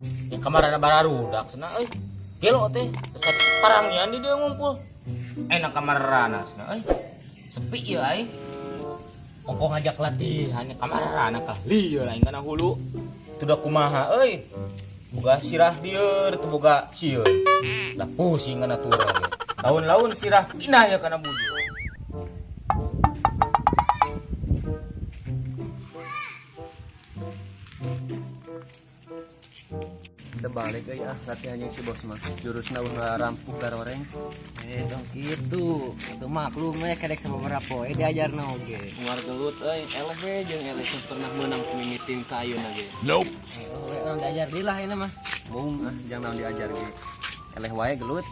Yang kemarin bararudak cenah euy. Gelo teh parangian di dia ngumpul. Enak kamarana cenah euy. Sepi ya aing. Ongko ngajak latihan kamarana kah. Lieu aing kana hulu. Teu da kumaha euy. Boga sirah dieur teu boga sieun. Lah pusing kana turun ge. Laun-laun sirah pindah ya kana bujur. Terbalik ya latihannya si bos mah jurusna ulah rampuk garoreng Dong gitu itu maklum kedek sama berapa diajarna oge ngar gelut eleh we jeung eleh pernah menang mimiting ka ayeuna ge orang diajar dilah ini mah mung jangan naon diajar ge eleh wae gelut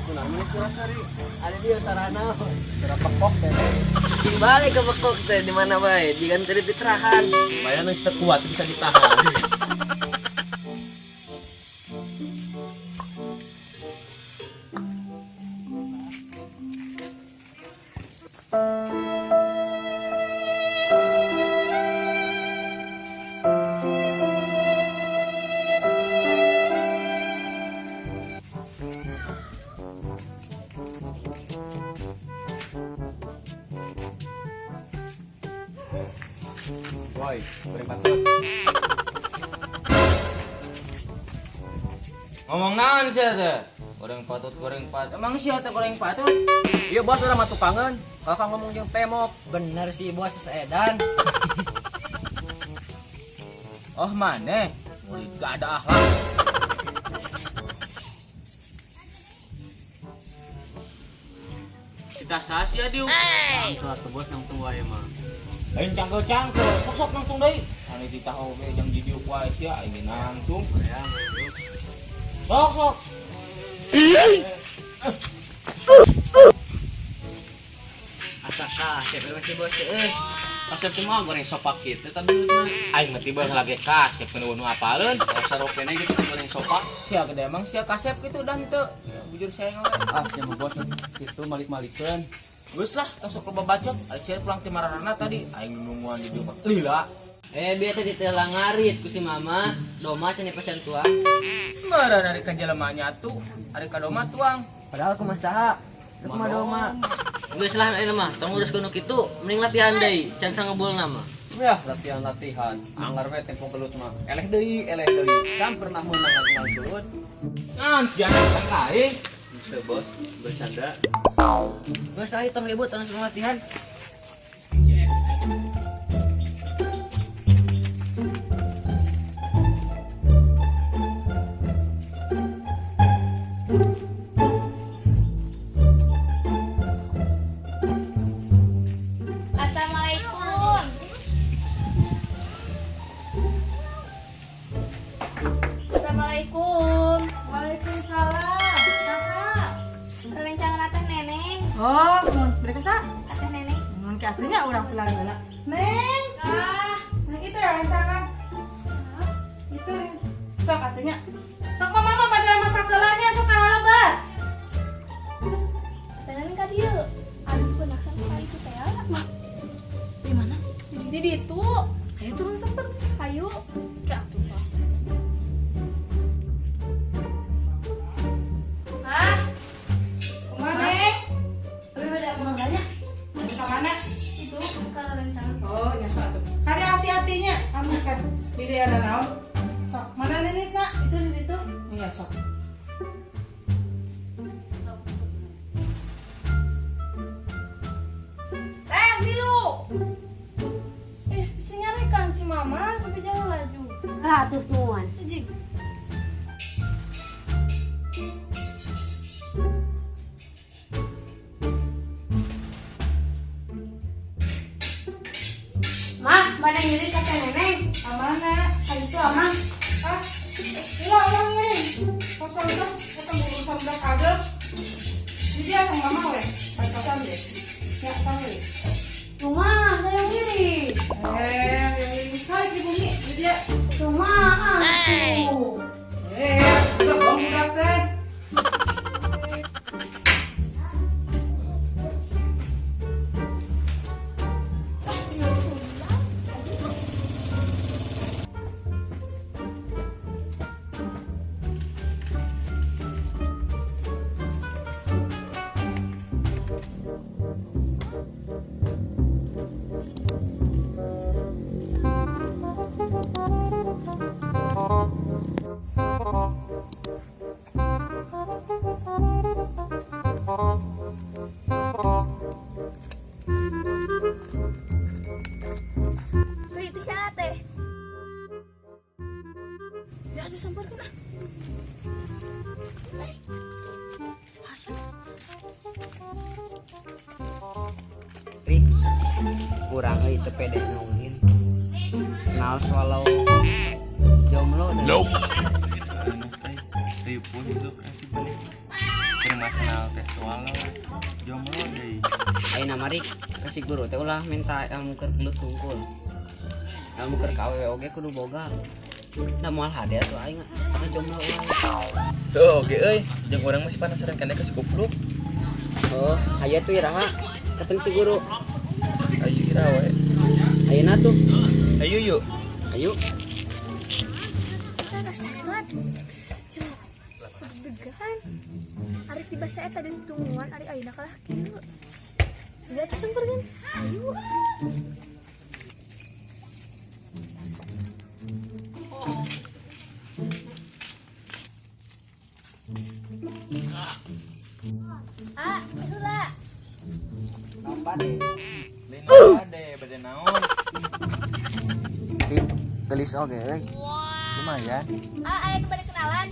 Kunarnya si Rasari ada dia sarana cara pekok teh balik ke bekok teh di mana bae digan tadi pitrahan lumayan geus teu kuat bisa ditahan Boy, goreng patut. Ngomong naon sia teh? Goreng patut. Emang sia teh goreng patut? Iya bos udah matu kangen. Kakak ngomong jeung temok. bener sih bos edan Oh maneh, murid gak ada akhlak. Kita sasia diu. Itu atuh bos nang tunggu aya mah. Lain cangkel-cangkel, sok nangtung deui. Anu ditah oge jang di dieu wae sia ini nangtung. Sok. asa kasep masih bos Kasep teh mah goreng sopak kitu tapi mah. Aing mah tiba lagi kasep nu apaleun. Saropena gitu goreng sopak. Sia gede emang sia kasep gitu dan teu. Ya, bujur saya ngomong. Ah, sia mah bos kitu malik-malikeun. Geus lah, sok loba bacot. Sia pulang ti mararana tadi aing nungguan di dieu mah. Lila. biasa ditelang ngarit ku si mama doma cenah pesen tuang Mara dari ka jelema nyatu, ari ka doma tuang. padahal ku masaha teu mah doma geus lah ini mah tong urus kuno kitu mending latihan deui can sangebulna mah Ya, latihan. Anggar we tempo gelut mah. Eleh deui. Can pernah menang gelut. Naon sia kan kae? Teu bos, bercanda. geus lah hitam libut langsung latihan Assalamualaikum. Assalamualaikum. Waalaikumsalam. Saha? Rencana teh neneng. Oh, mereka sa? Teh neneng. Mun ke artinya urang pulang heula. Neng, Ah, nah itu ya rancangan. Itu sok artinya. Sok mama pada masak heulanya sok lebat. teh neneng ka dieu. Aduh, penasaran sekali itu teh. Wah, Di mana? di ditu. Ayo turun semper. Ayo. Ke atuh, Pak. Ah, Kumaha, Neng? tapi beda Mau banyak? Mau ke mana? itu bukan rencana. Oh, nyasa tuh. Kali hati-hatinya, kamu kan di daerah naon? Sok, mana nenek nak? Itu di ditu. Iya, sok. Milu. Bisa nyarikan si mama, tapi jangan laju. Ratuh tuan. Jig. Mah, mana nyiri kata neneng? Amana? Hari itu amang. Ah, ulang ini. Kosong tuh, kita urusan udah kagak. Jadi dia sama mama weh, pas-pasan deh. Ya, tahu deh. Cuma saya ngiri. Yang kali di bumi, jadi dia. Cuma tuh. Udah dong, udah kan. kurang itu pede nungguin. Kenal walau jomblo dan Ribu hidup si balik. Masalah tes walau jomblo deh. ayeuna mari kasih guru teh ulah minta ilmu keur gelut tungkul. Ilmu keur ka awewe oge kudu boga. Da moal hade atuh aing jomblo ulah. Tuh oke euy, jeung urang masih penasaran kana ke skupluk. Oh, aya tuh iraha. Kapan si guru? Ayo kira we. Ayeuna tuh. Ayo yuk. Ayo. Sangat. Sedeg-degan. Ari tiba saya tadi tungguan ari ayeuna kalah kieu. Ya tuh semperkeun. Ayo. Itulah. Nampak deh. Lina ade bade naon? Gelis oge euy. Lumayan. Aya kembali kenalan.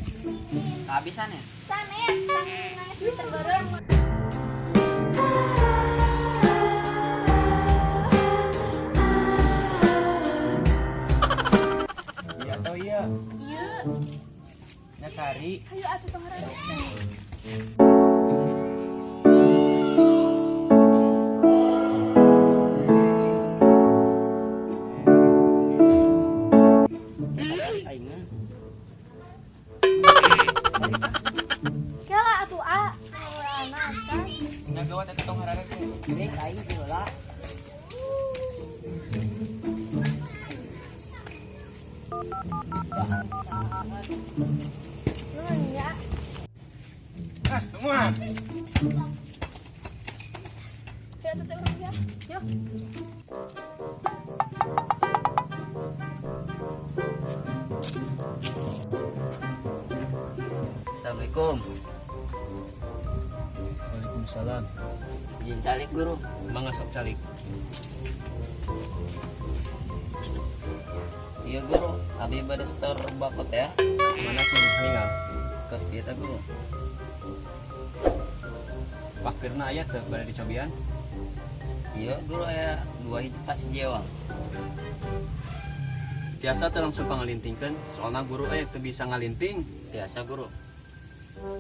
Kehabisan ya? Sanes, sanes Twitter bareng. Iya tau iya. Iya, Nya kari. hayu atuh tong rasa. Aing mah. Kela atuh anak kan. Nya gawat eta tong harare teh. Rek aing kieu lah. Nanya. Kas, semua. Ya atuh teh urang ya. Yuk. Assalamualaikum. Waalaikumsalam. Izin calik guru. Mangga sok calik. Iya guru, abi bade setor bakot ya. Mana sih ninggal? Kos kieu teh guru. Pakirna aya teh bade dicobian. Iya guru aya 2 hiji pasti jewang. Biasa teh langsung pangalintingkeun, soalna guru teu bisa ngalinting. Biasa guru.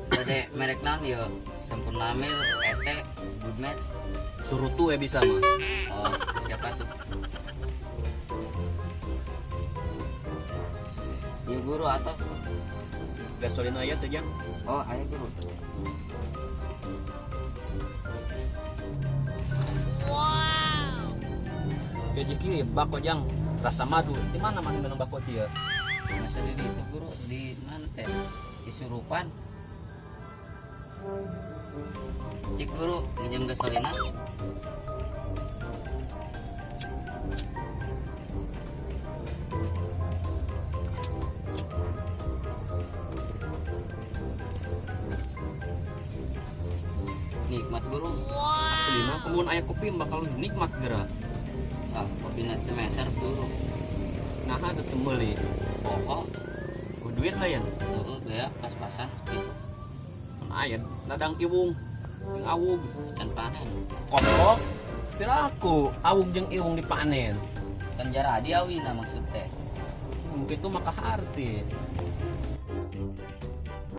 Bade merek naon ieu? Sempurna Mil, Ese, Goodmed. Surutu bisa mah. Oh, siapa tuh? Iya guru atau? Gasolina aya teh jang. Oh, ayo guru. Jadi kieu bako jang rasa madu. Di mana mah minum bako teh? Masa di itu guru di mana teh? Di Surupan. Cik guru, minjem gasolina. Nikmat guru. Aslina kemun aya kopi bakal nikmat geura. Ah, kopi nanti meser guru. Nah ada teu meuli. Pokok, Ku duit layan. ya pas-pasan gitu. Mun aya ladang iwung jeung awug. Can panen. Kopok. Piraku awug jeung iwung dipanen. Can jaradi awina maksud teh. Mungkin itu maka harti.